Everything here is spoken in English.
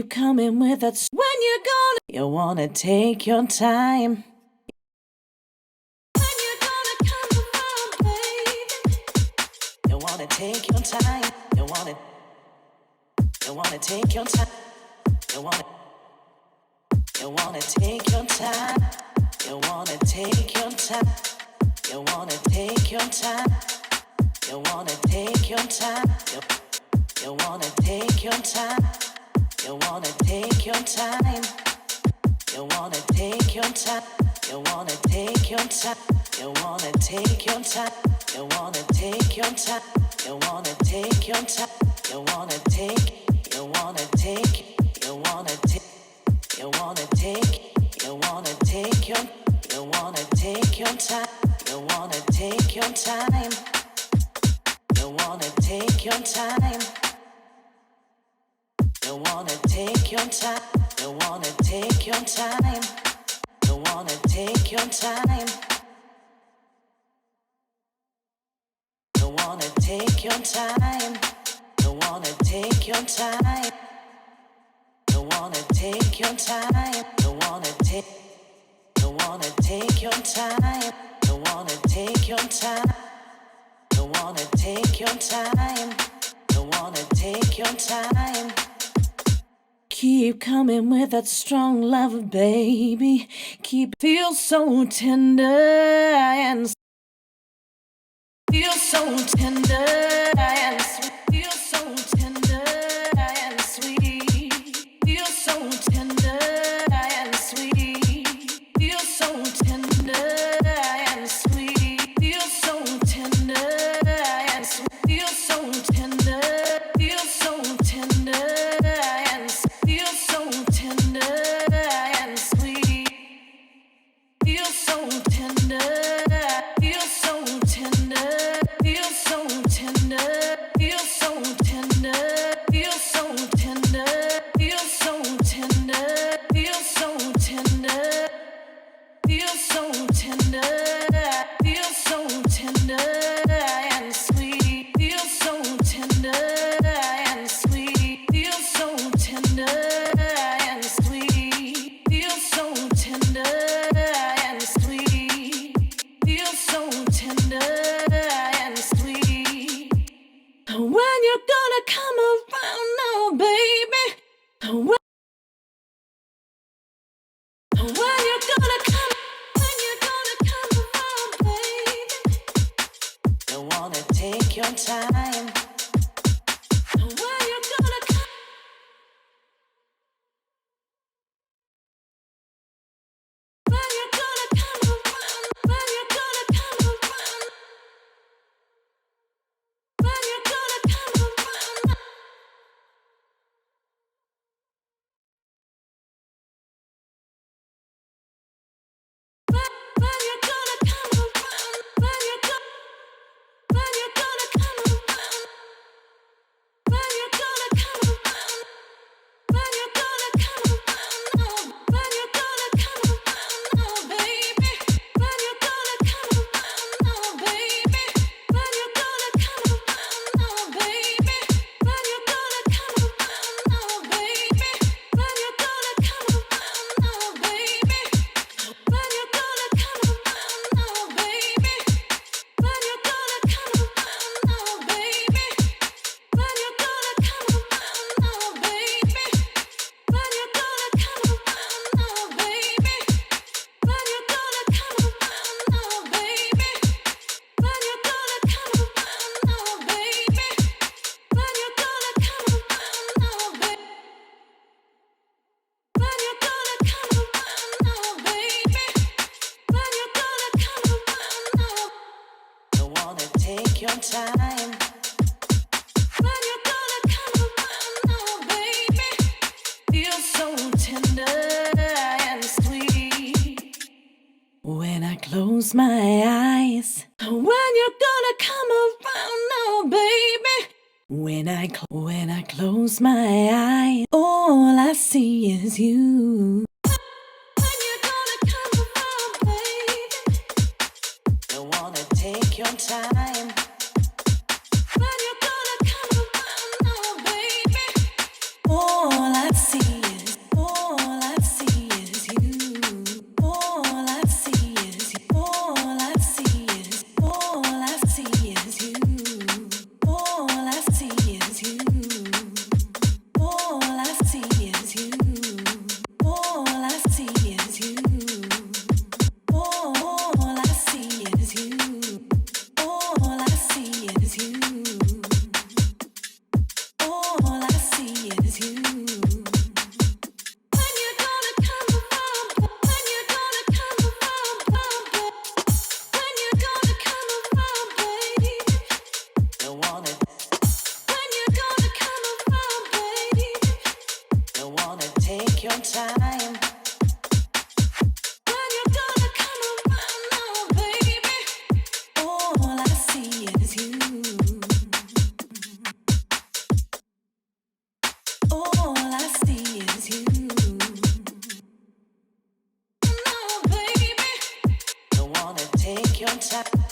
Keep coming with that. When you're gonna, you wanna take your time. When you're gonna come around, baby. You wanna take your time. You wanna take your time. You wanna take your time. You wanna take your time. You wanna take your time. You wanna take your time. You wanna take your time. You wanna take your time. You wanna take your time. You wanna take your time. You wanna take your time. You wanna take your time. You wanna take your time. You wanna take. You wanna take. You wanna take. You wanna take. You wanna take your. You wanna take your time. You wanna take your time. You wanna take your time. You wanna take your time. You wanna take your time. You wanna take your time. You wanna take your time. You wanna take your time. You wanna take your time. You wanna take. You wanna take your time. You wanna take your time. You wanna take your time. You wanna take your time. Keep coming with that strong love, baby. Keep feel so tender and feel so tender and sweet. Feel so tender and sweet. Feel so tender and sweet. Feel so tender and sweet. Feel so tender and sweet. Feel so tender. Feel so tender and feel so tender and sweet. Feel so tender. Feel so tender. Feel so tender. Feel so tender. Feel so tender. Feel so tender. Feel so tender. Feel so tender. Feel so tender and sweet. Feel so tender and sweet. Feel so tender and sweet. Feel so tender and sweet. Feel so tender and sweet. When you're gonna come around now, baby. When you're gonna come. When you're gonna come around, baby. You wanna take your time. When you're gonna come. When you're gonna come around. When you're gonna come around. When you're gonna come around. When you're gonna come around. When you're gonna. When you're gonna come around. When you're gonna come around. When you're gonna come around now. When you're gonna come around now, baby. When you're gonna come around now, baby. When you're gonna come around now, baby. When you're gonna come around now, baby. When you're gonna come around now, baby. When you're gonna come around now, baby. When you're gonna come around now, baby. When you're gonna come around now, baby. When you're gonna come around now, baby. When you're gonna come around now, baby. When you're gonna come around now, baby. When you're gonna come around now, baby. When you're gonna come around now, baby. When you're gonna come around now. You wanna take your time. When you're gonna come around now, baby. Feel so tender and sweet. When I close my eyes. When you're gonna come around now, baby. When I close my eyes, all I see is you. When you're gonna come around, baby. You wanna take your time. When you're gonna come around now, baby. All I see your time.